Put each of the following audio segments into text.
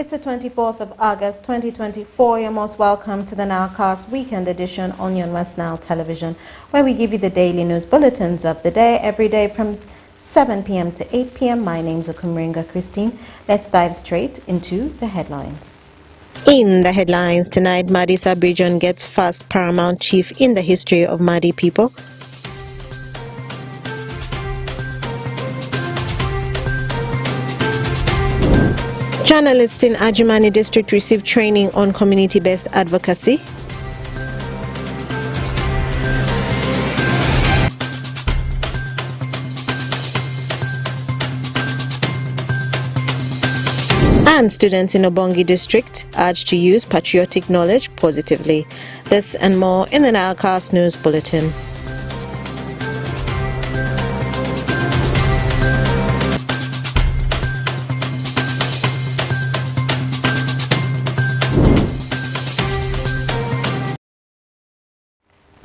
It's the 24th of August 2024. You're most welcome to the Nilecast Weekend Edition on your West Nile Television, where we give you the daily news bulletins of the day every day from 7 p.m. to 8 p.m. My name's Okumringa Christine. Let's dive straight into the headlines. In the headlines tonight, Madi Sub-Region gets first Paramount Chief in the history of Madi people. Journalists in Ajumani district receive training on community-based advocacy. And students in Obongi district urged to use patriotic knowledge positively. This and more in the Nilecast News Bulletin.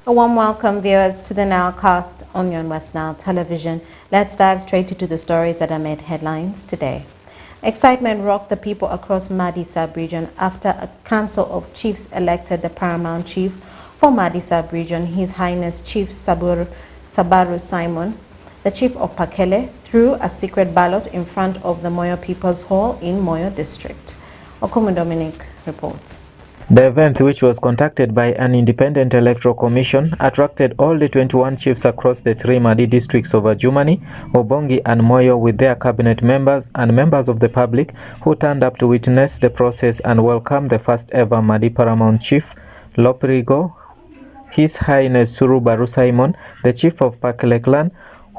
A warm welcome, viewers, to the Nilecast on your West Nile Television. Let's dive straight into the stories that have made headlines today. Excitement rocked the people across Madi Sub-Region after a council of chiefs elected the Paramount Chief for Madi Sub-Region, His Highness Chief Sabaru Simon, the Chief of Pakele, through a secret ballot in front of the Moyo People's Hall in Moyo District. Okumu Dominic reports. The event, which was conducted by an independent electoral commission, attracted all the 21 chiefs across the three Madi districts of Ajumani, Obongi and Moyo with their cabinet members and members of the public who turned up to witness the process and welcome the first ever Madi Paramount Chief, Loprigo, His Highness Suru Baru Simon, the Chief of Pakele Clan,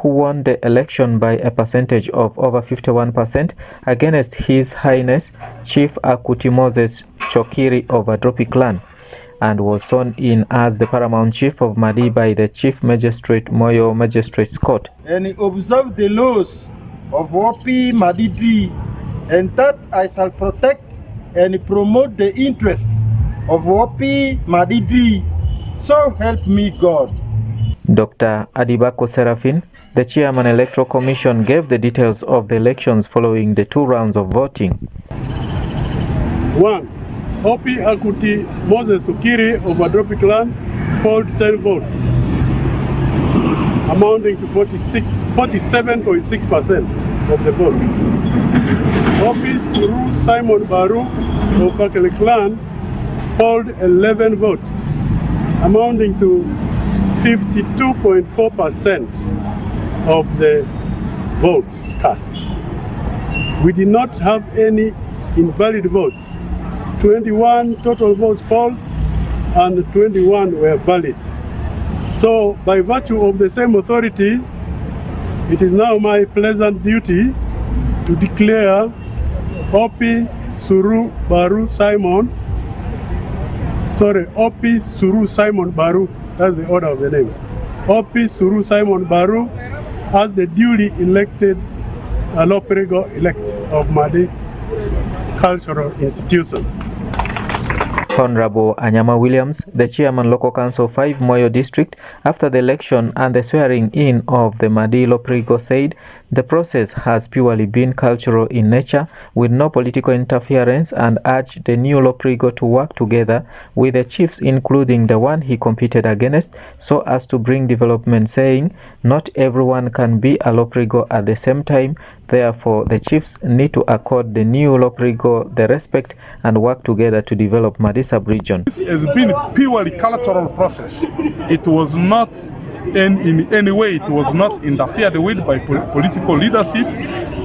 who won the election by a percentage of over 51% against His Highness Chief Akuti Moses Chokiri of Adropi Clan, and was sworn in as the Paramount Chief of Madi by the Chief Magistrate Moyo Magistrates Court. And observe the laws of OP Madi, and that I shall protect and promote the interest of OP Madi. So help me God. Dr. Adibako Serafin, the Chairman Electoral Commission, gave the details of the elections following the 2 rounds of voting. 1. Opi Akuti Moses Ukiri of Adropi Clan polled 10 votes, amounting to 47.6% of the votes. Opi Suru Simon Baru of Pakele Clan polled 11 votes, amounting to 52.4% of the votes cast. We did not have any invalid votes. 21 total votes polled and 21 were valid. So by virtue of the same authority, it is now my pleasant duty to declare Opi Suru Simon Baru, that's the order of the names. Opi Suru Simon Baru as the duly elected Loprego elect of Madi Cultural Institution. Honorable Anyama Williams, the Chairman Local Council 5 Moyo District, after the election and the swearing in of the Madi Loprigo, said the process has purely been cultural in nature with no political interference, and urged the new Loprigo to work together with the chiefs, including the one he competed against, so as to bring development, saying not everyone can be a Loprigo at the same time. Therefore, the chiefs need to accord the new Loprigo the respect and work together to develop Madi Sub-Region. This has been a purely cultural process. It was not in any way, it was not interfered with by political leadership.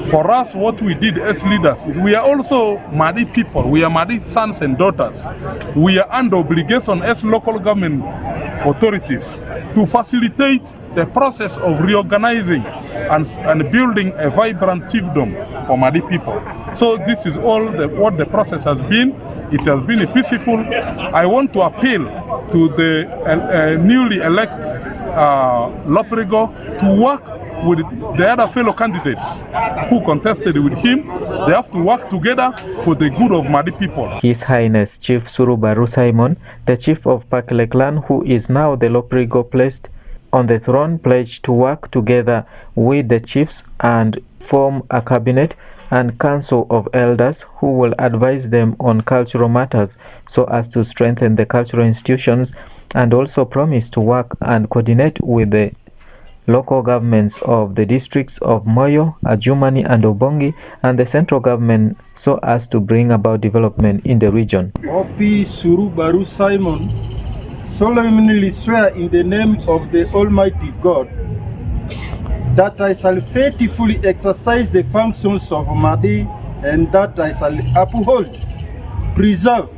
For us, what we did as leaders is we are also Madi people. We are Madi sons and daughters. We are under obligation as local government authorities to facilitate the process of reorganizing and building a vibrant chiefdom for Madi people. So this is all what the process has been. It has been peaceful. I want to appeal to the newly elected Loprigo to work with the other fellow candidates who contested with him. They have to work together for the good of Madi people. His Highness Chief Suru Baru Simon, the Chief of Pakele Clan, who is now the Loprigo, placed on the throne pledged to work together with the chiefs and form a cabinet and council of elders who will advise them on cultural matters so as to strengthen the cultural institutions, and also promise to work and coordinate with the local governments of the districts of Moyo, Adjumani and Obongi and the central government so as to bring about development in the region. Opi Suru Baru Simon solemnly swear in the name of the Almighty God that I shall faithfully exercise the functions of Madi and that I shall uphold, preserve,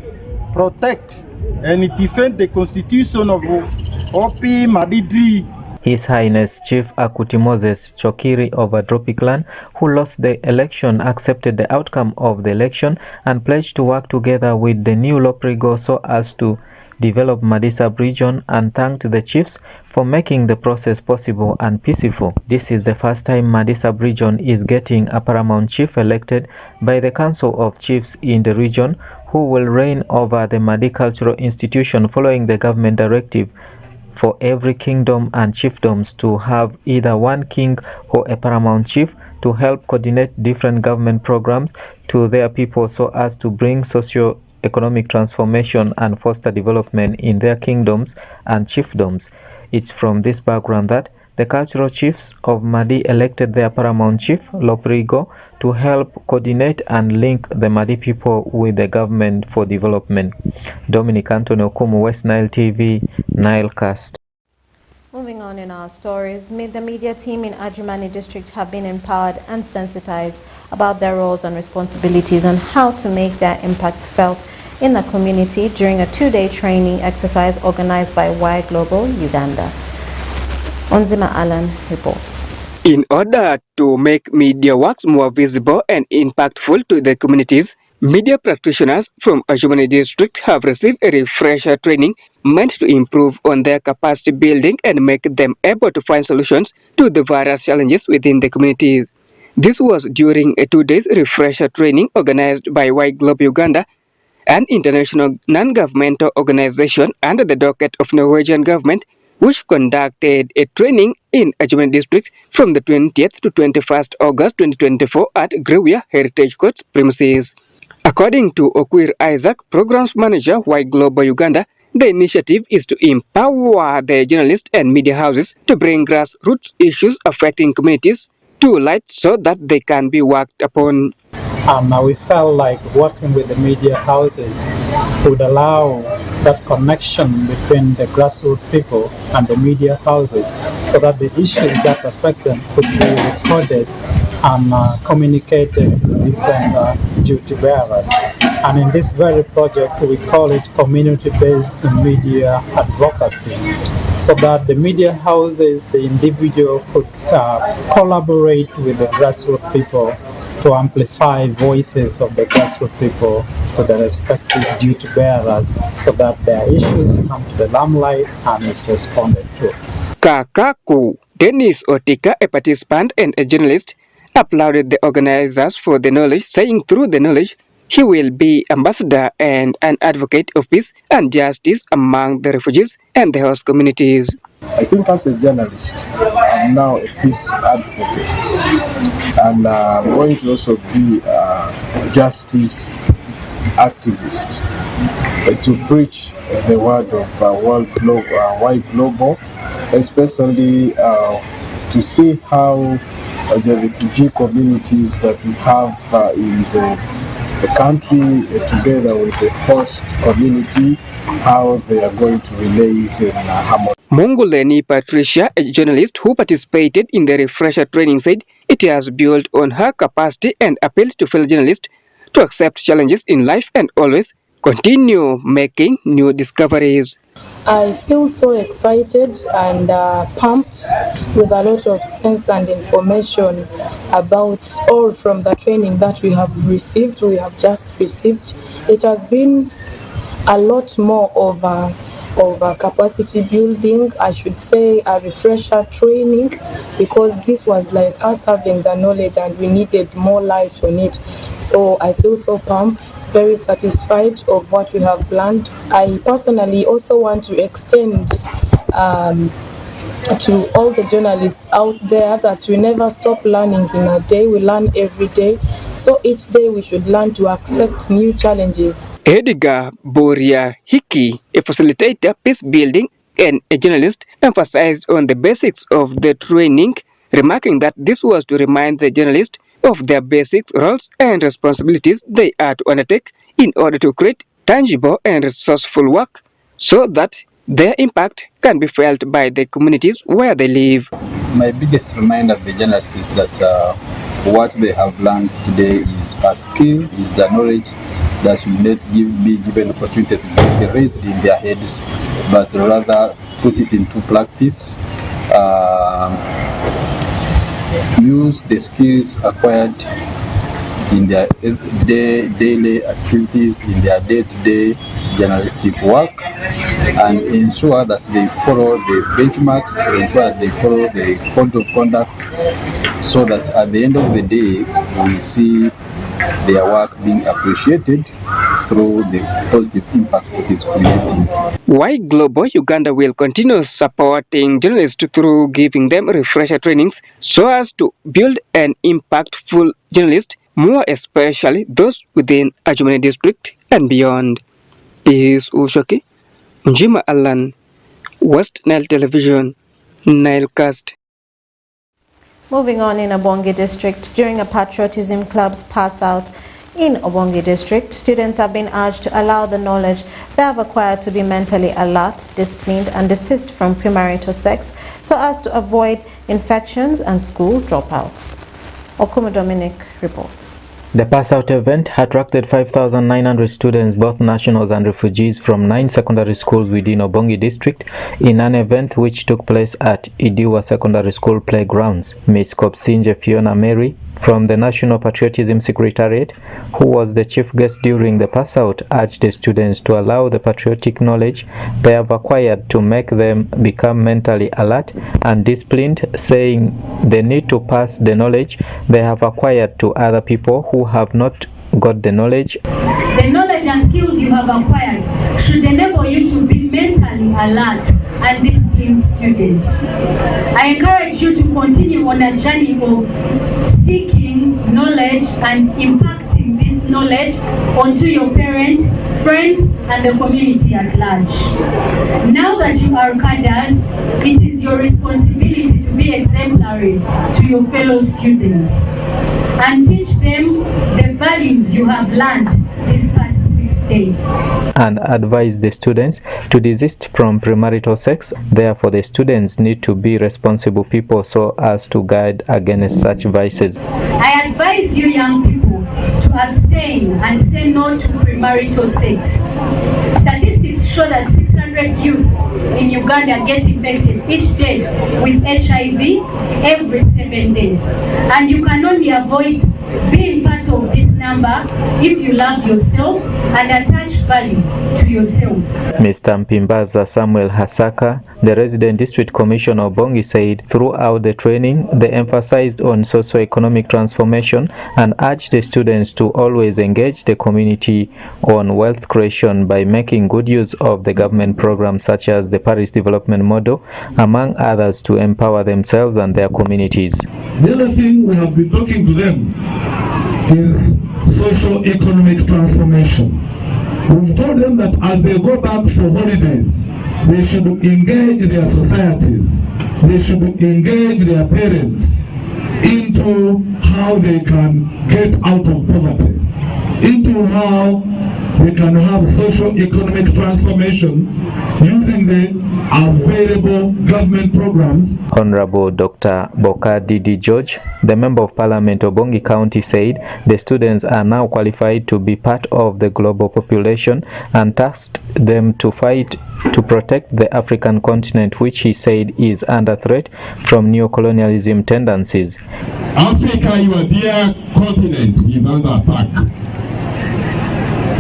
protect and defend the Constitution of Opi Madidri. His Highness Chief Akuti Moses Chokiri of Adropi clan, who lost the election, accepted the outcome of the election and pledged to work together with the new Loprigo so as to develop Madi sub-region, and thanked the chiefs for making the process possible and peaceful. This is the first time Madi sub-region is getting a paramount chief elected by the Council of Chiefs in the region, who will reign over the Madi cultural institution following the government directive for every kingdom and chiefdoms to have either one king or a paramount chief to help coordinate different government programs to their people so as to bring socio-economic transformation and foster development in their kingdoms and chiefdoms. It's from this background that the cultural chiefs of Madi elected their paramount chief, Loprigo, to help coordinate and link the Madi people with the government for development. Dominic Anthony Okumu, West Nile TV, Nilecast. Moving on in our stories, the media team in Adjumani district have been empowered and sensitized about their roles and responsibilities on how to make their impacts felt in the community during a 2-day training exercise organized by Y Global Uganda. Onzima Allen reports. In order to make media works more visible and impactful to the communities, media practitioners from Adjumani district have received a refresher training meant to improve on their capacity building and make them able to find solutions to the various challenges within the communities. This was during a 2-day refresher training organized by Y Global Uganda, an international non-governmental organization under the docket of Norwegian government, which conducted a training in Adjumani district from the 20th to 21st August 2024 at Grewia Heritage Court premises. According to Okwir Isaac, Programs Manager, Y Global Uganda, the initiative is to empower the journalists and media houses to bring grassroots issues affecting communities to light so that they can be worked upon. We felt like working with the media houses would allow that connection between the grassroots people and the media houses so that the issues that affect them could be recorded and communicated to different duty bearers. And in this very project, we call it community-based media advocacy, so that the media houses, the individual could collaborate with the grassroots people to amplify voices of the grassroots people to the respective duty bearers so that their issues come to the limelight and is responded to. Kakaku Dennis Otika, a participant and a journalist, applauded the organizers for the knowledge, saying through the knowledge he will be ambassador and an advocate of peace and justice among the refugees and the host communities. I think as a journalist, I'm now a peace advocate, and I'm going to also be a justice activist to preach the word of White Global, especially to see how the refugee communities that we have in the country together with the host community, how they are going to relate in harmony. Munguleni Patricia, a journalist who participated in the refresher training, said it has built on her capacity and appealed to fellow journalists to accept challenges in life and always continue making new discoveries. I feel so excited and pumped with a lot of sense and information about all from the training that we have just received. It has been a lot more of a capacity building, I should say a refresher training, because this was like us having the knowledge and we needed more light on it. So I feel so pumped, very satisfied of what we have learned. I personally also want to extend to all the journalists out there that we never stop learning in a day. We learn every day. So each day we should learn to accept new challenges. Edgar Boria Hiki, a facilitator, peace building, and a journalist, emphasized on the basics of the training, remarking that this was to remind the journalists of their basic roles and responsibilities they are to undertake in order to create tangible and resourceful work so that their impact can be felt by the communities where they live. My biggest reminder to the journalists is that what they have learned today is a skill, is the knowledge that should not be given opportunity to be raised in their heads, but rather put it into practice, use the skills acquired in their daily activities, in their day-to-day journalistic work, and ensure that they follow the benchmarks, ensure that they follow the code of conduct, so that at the end of the day, we see their work being appreciated through the positive impact it is creating. Why Global Uganda will continue supporting journalists through giving them refresher trainings so as to build an impactful journalist, more especially those within Ajumani district and beyond. Is Ushoki Njima Alan, West Nile Television, Nilecast. Moving on, in Obongi district, during a patriotism club's pass out in Obongi district, students have been urged to allow the knowledge they have acquired to be mentally alert, disciplined and desist from premarital sex so as to avoid infections and school dropouts. Okumu Dominic reports. The pass-out event attracted 5,900 students, both nationals and refugees, from 9 secondary schools within Obongi district in an event which took place at Idiwa Secondary School playgrounds. Ms. Kopsinje Fiona Mary from the National Patriotism Secretariat, who was the chief guest during the pass-out, urged the students to allow the patriotic knowledge they have acquired to make them become mentally alert and disciplined, saying they need to pass the knowledge they have acquired to other people who have not got the knowledge. The knowledge and skills you have acquired should enable you to be mentally alert and disciplined students. I encourage you to continue on a journey of seeking knowledge and impacting this knowledge onto your parents, friends, and the community at large. Now that you are cadres, it is your responsibility to be exemplary to your fellow students and teach them the values you have learned these past 6 days. And advise the students to desist from premarital sex. Therefore, the students need to be responsible people so as to guard against such vices. I advise you young people to abstain and say no to premarital sex. Statistics show that 600 youth in Uganda get infected each day with HIV every 7 days. And you can only avoid being part of this number if you love yourself and attach value to yourself. Mr. Mpimbaza Samuel Hasaka, the resident district commissioner of Obongi, said throughout the training they emphasized on socio-economic transformation and urged the students to always engage the community on wealth creation by making good use of the government programs such as the Paris Development Model, among others, to empower themselves and their communities. The other thing we have been talking to them is socio-economic transformation. We've told them that as they go back for holidays, they should engage their societies, they should engage their parents into how they can get out of poverty, into how they can have socio-economic transformation using the available government programs. Honorable Dr. Bokadi D. George, the Member of Parliament of Obongi County, said the students are now qualified to be part of the global population and tasked them to fight to protect the African continent, which he said is under threat from neocolonialism tendencies. Africa, your dear continent, is under attack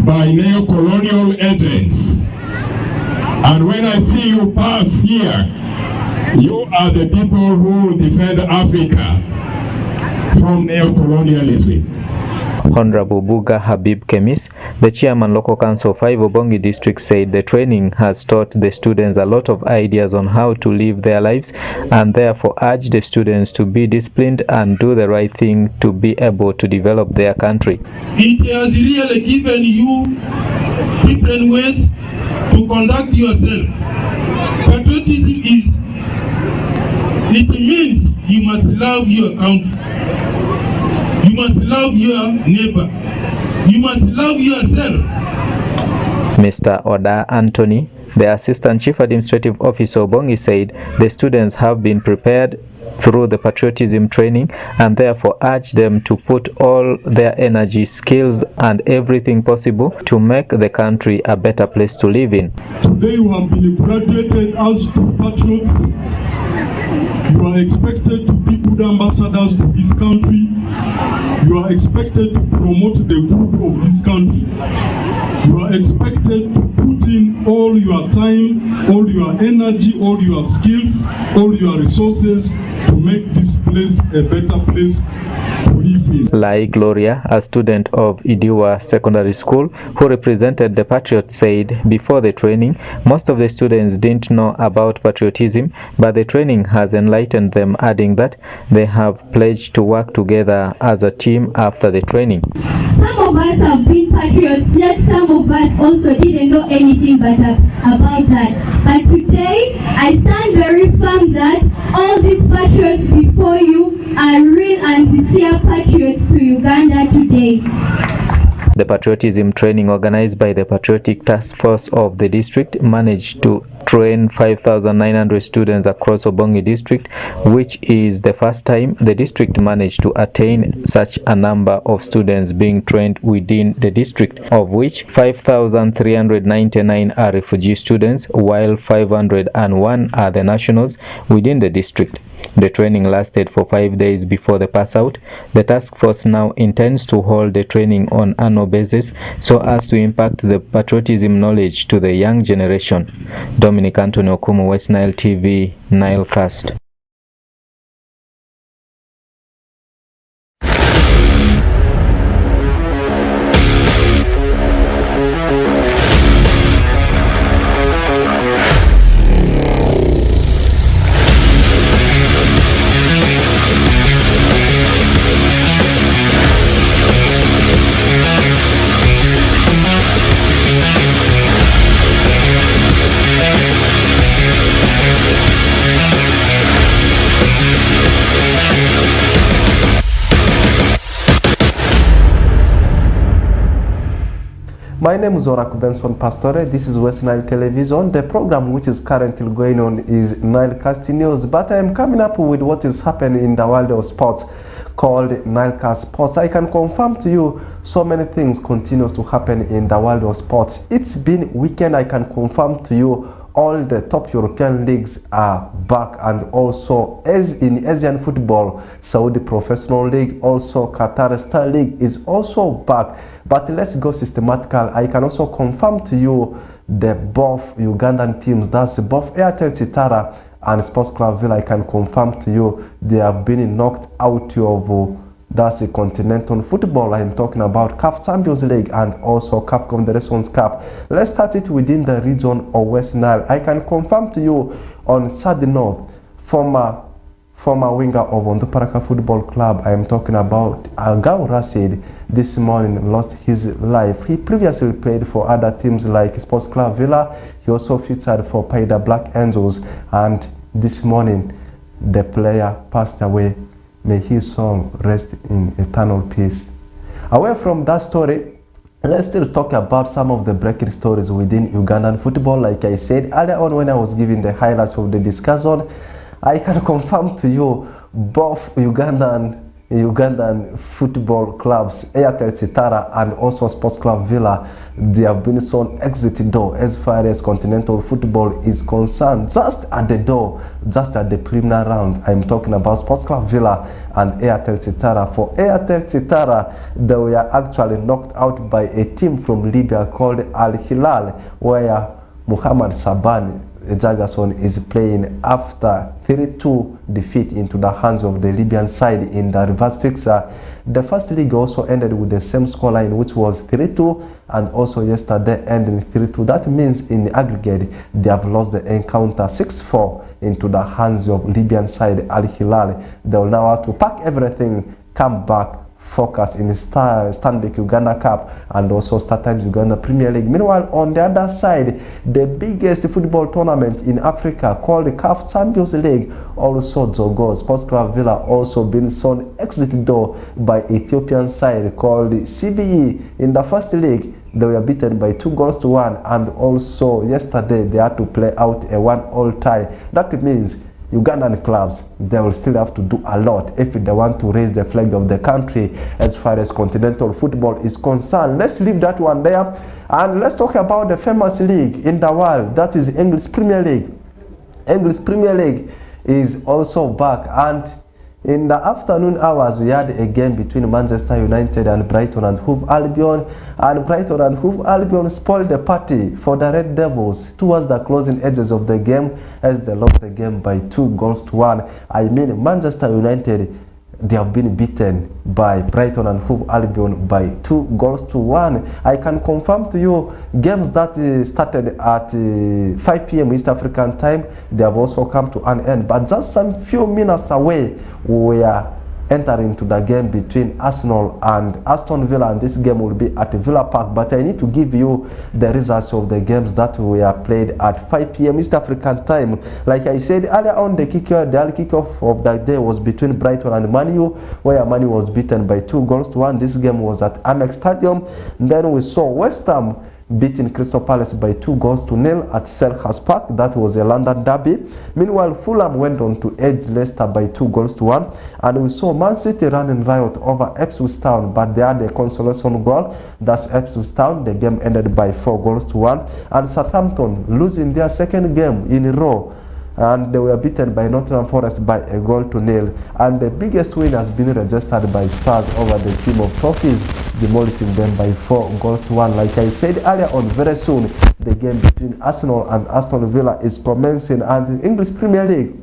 by neo-colonial agents. And when I see you pass here, you are the people who defend Africa from neo-colonialism. Honorable Buga Habib Kemis, the chairman local council of 5 Obongi district, said the training has taught the students a lot of ideas on how to live their lives, and therefore urged the students to be disciplined and do the right thing to be able to develop their country. It has really given you different ways to conduct yourself. Patriotism it means you must love your country. You must love your neighbor. You must love yourself. Mr. Oda Anthony, the Assistant Chief Administrative Officer of Obongi, said the students have been prepared through the patriotism training and therefore urge them to put all their energy, skills and everything possible to make the country a better place to live in. Today you have been graduated as true patriots. You are expected to be good ambassadors to this country. You are expected to promote the good of this country. You are expected to put in all your time, all your energy, all your skills, all your resources to make this place a better place to live in. Like Gloria, a student of Idiwa Secondary School who represented the Patriots, said before the training, most of the students didn't know about patriotism, but the training has enlightened them, adding that they have pledged to work together as a team after the training. Some of us have been patriots, yet some of us also didn't know anything about that. But today, I stand very firm that all these patriots before you are real and sincere patriots to Uganda today. The patriotism training organized by the Patriotic Task Force of the district managed to train 5,900 students across Obongi district, which is the first time the district managed to attain such a number of students being trained within the district, of which 5,399 are refugee students, while 501 are the nationals within the district. The training lasted for 5 days before the pass out. The task force now intends to hold the training on an annual basis so as to impact the patriotism knowledge to the young generation. Dominic Anthony Okumu, West Nile TV, Nilecast. My name is Orak Benson Pastore. This is West Nile Television. The program which is currently going on is Nilecast News, but I am coming up with what is happening in the world of sports called Nilecast Sports. I can confirm to you so many things continues to happen in the world of sports. It's been weekend. I can confirm to you all the top European leagues are back, and also as in Asian football, Saudi Professional League, also Qatar Star League is also back. But let's go systematical. I can also confirm to you the both Ugandan teams, that's both Airtel Sitara and Sports Club Villa. I can confirm to you they have been knocked out of that's a continental football. I am talking about CAF Champions League and also CAF Confederations Cup. Let's start it within the region of West Nile. I can confirm to you on Sadino, former winger of Onduparaka Football Club. I am talking about Agao Rashid. This morning lost his life. He previously played for other teams like Sports Club Villa. He also featured for Paida Black Angels, and this morning the player passed away. May his soul rest in eternal peace. Away from that story, let's still talk about some of the breaking stories within Ugandan football. Like I said earlier on when I was giving the highlights of the discussion, I can confirm to you both Ugandan football clubs, Airtel Sitara and also Sports Club Villa, they have been shown exit door as far as continental football is concerned. Just at the door, just at the preliminary round, I'm talking about Sports Club Villa and Airtel Sitara. For Airtel Sitara, they were actually knocked out by a team from Libya called Al Hilal, where Muhammad Sabani Jagason is playing after 3-2 defeat into the hands of the Libyan side in the reverse fixture. The first leg also ended with the same scoreline, which was 3-2, and also yesterday ending 3-2. That means in the aggregate they have lost the encounter 6-4 into the hands of Libyan side Al Hilal. They will now have to pack everything, come back, focus in Stanbic Uganda Cup and also StarTimes Uganda Premier League. Meanwhile, on the other side, the biggest football tournament in Africa called the CAF Champions League, also Zogo Sports Club Villa also been shown exit door by Ethiopian side called CBE. In the first league, they were beaten by 2-1, and also yesterday they had to play out a 1-1 tie. That means Ugandan clubs, they will still have to do a lot if they want to raise the flag of the country as far as continental football is concerned. Let's leave that one there and let's talk about the famous league in the world, that is English Premier League. English Premier League is also back, and in the afternoon hours we had a game between Manchester United and Brighton and Hove Albion, and Brighton and Hove Albion spoiled the party for the Red Devils towards the closing edges of the game as they lost the game by 2-1. I mean, Manchester United, they have been beaten by Brighton and Hove Albion by 2-1. I can confirm to you, games that started at 5 p.m. East African time, they have also come to an end. But just some few minutes away, we are entering into the game between Arsenal and Aston Villa, and this game will be at Villa Park. But I need to give you the results of the games that were played at 5 p.m. East African time. Like I said earlier on, the kickoff of that day was between Brighton and Man U, where Man U was beaten by 2-1. This game was at Amex Stadium. Then we saw West Ham beating Crystal Palace by 2-0 at Selhurst Park. That was a London derby. Meanwhile, Fulham went on to edge Leicester by 2-1, and we saw Man City running riot over Ipswich Town, but they had a consolation goal. That's Ipswich Town. The game ended by 4-1, and Southampton losing their second game in a row, and they were beaten by Nottingham Forest by 1-0. And the biggest win has been registered by Spurs over the team of Toffees, demolishing them by 4-1. Like I said earlier on, very soon the game between Arsenal and Aston Villa is commencing, and the English Premier League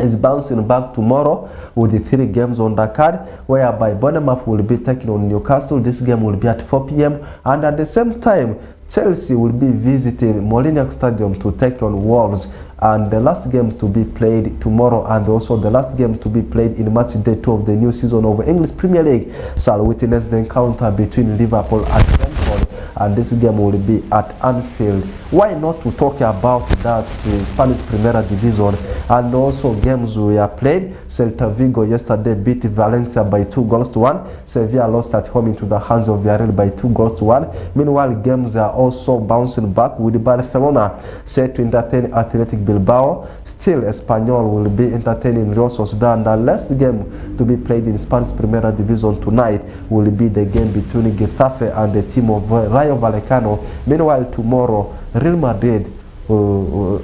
is bouncing back tomorrow with the 3 games on the card, whereby Bournemouth will be taking on Newcastle. This game will be at 4 p.m. and at the same time Chelsea will be visiting Molineux Stadium to take on Wolves. And the last game to be played tomorrow, and also the last game to be played in match day 2 of the new season of English Premier League, shall witness the encounter between Liverpool and Brentford, and this game will be at Anfield. Why not to talk about that Spanish Primera Division and also games we are played? Celta Vigo yesterday beat Valencia by 2-1. Sevilla lost at home into the hands of Villarreal by 2-1. Meanwhile, games are also bouncing back with Barcelona set to entertain Athletic Bilbao. Still, Espanyol will be entertaining Real Sociedad. The last game to be played in Spanish Primera Division tonight will be the game between Getafe and the team of Rayo Vallecano. Meanwhile, tomorrow, Real Madrid will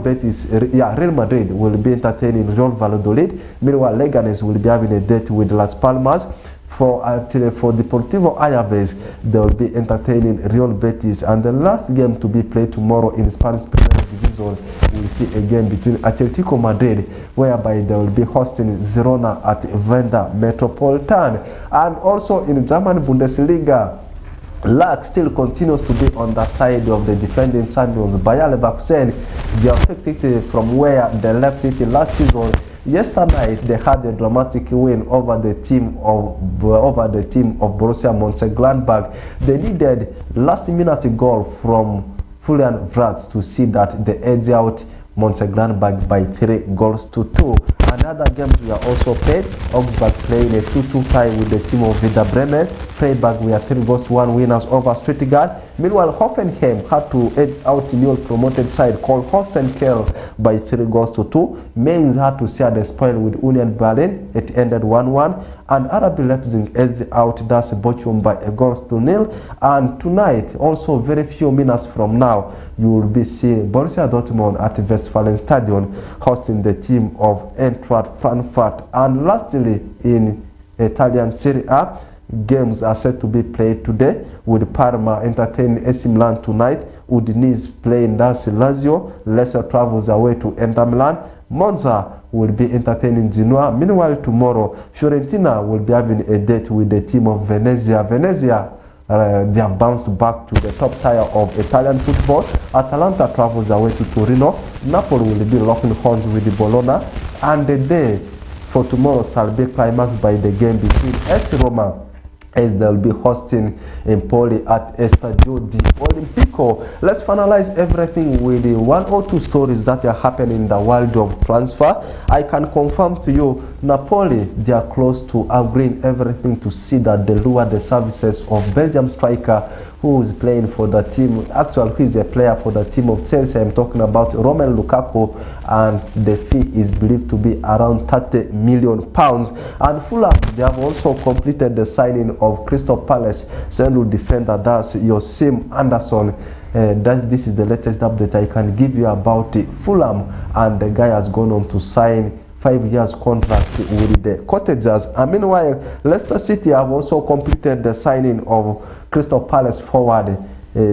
be entertaining Real Valladolid. Meanwhile, Leganes will be having a date with Las Palmas. For Deportivo Alaves, they will be entertaining Real Betis. And the last game to be played tomorrow in Spanish Premier Division, we'll see a game between Atletico Madrid, whereby they will be hosting Girona at Wanda Metropolitan. And also in German Bundesliga, luck still continues to be on the side of the defending champions Bayer Leverkusen. They have picked it from where they left it last season. Yesterday they had a dramatic win over the team of Borussia Mönchengladbach. They needed last-minute goal from Julian Wirtz to see that they edged out Mönchengladbach by 3-2. And other games were also played. Augsburg playing a 2-2 tie with the team of Werder Bremen. Freiburg were 3-1 winners over Stuttgart. Meanwhile, Hoffenheim had to edge out the newly promoted side called Holstein Kiel by 3-2. Mainz had to share the spoil with Union Berlin. It ended 1-1. And RB Leipzig edged out Das Bochum by 1-0. And tonight, also very few minutes from now, you will be seeing Borussia Dortmund at Westfalen Stadion hosting the team of Eintracht Frankfurt. And lastly, in Italian Serie A, games are set to be played today with Parma entertaining AC Milan tonight, Udinese playing Lazio. Lecce travels away to Inter Milan. Monza will be entertaining Genoa. Meanwhile, tomorrow, Fiorentina will be having a date with the team of Venezia. Venezia, they have bounced back to the top tier of Italian football. Atalanta travels away to Torino. Napoli will be locking horns with the Bologna. And the day for tomorrow shall be climaxed by the game between AS Roma, as they'll be hosting Empoli at Estadio di Olimpico. Let's finalize everything with the 1 or 2 stories that are happening in the world of transfer. I can confirm to you, Napoli, they are close to agreeing everything to see that they lure the services of Belgium striker who is playing for the team, actually who is a player for the team of Chelsea. I'm talking about Romelu Lukaku, and the fee is believed to be around £30 million. And Fulham, they have also completed the signing of Crystal Palace central defender, that's Josim Anderson. This is the latest update I can give you about Fulham, and the guy has gone on to sign 5 years contract with the Cottagers. And meanwhile, Leicester City have also completed the signing of Crystal Palace forward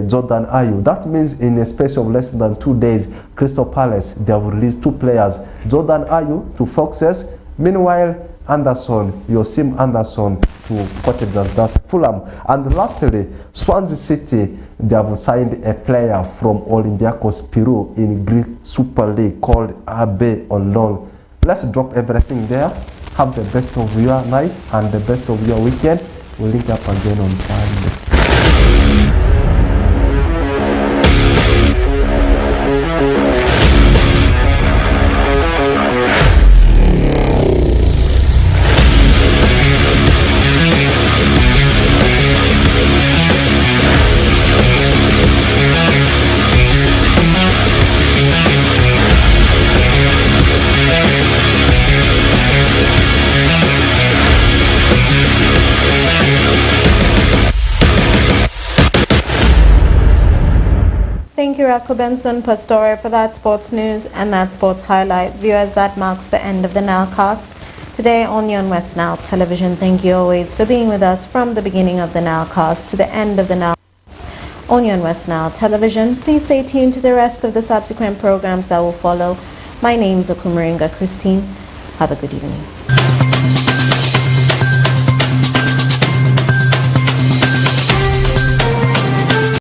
Jordan Ayew. That means in a space of less than 2 days, Crystal Palace, they have released 2 players, Jordan Ayew to Foxes, meanwhile Anderson, Josim Anderson to Cottagers, that's Fulham. And lastly, Swansea City, they have signed a player from Olympiacos Peru in Greek Super League called Abe on loan. Let's drop everything there. Have the best of your night and the best of your weekend. We'll link up again on Friday. Thank you, Rako Benson Pastore, for that sports news and that sports highlight. Viewers, that marks the end of the Nilecast today on Yon West Nile Television. Thank you always for being with us from the beginning of the Nilecast to the end of the Nilecast on Yon West Nile Television. Please stay tuned to the rest of the subsequent programs that will follow. My name is Okumuringa Christine. Have a good evening.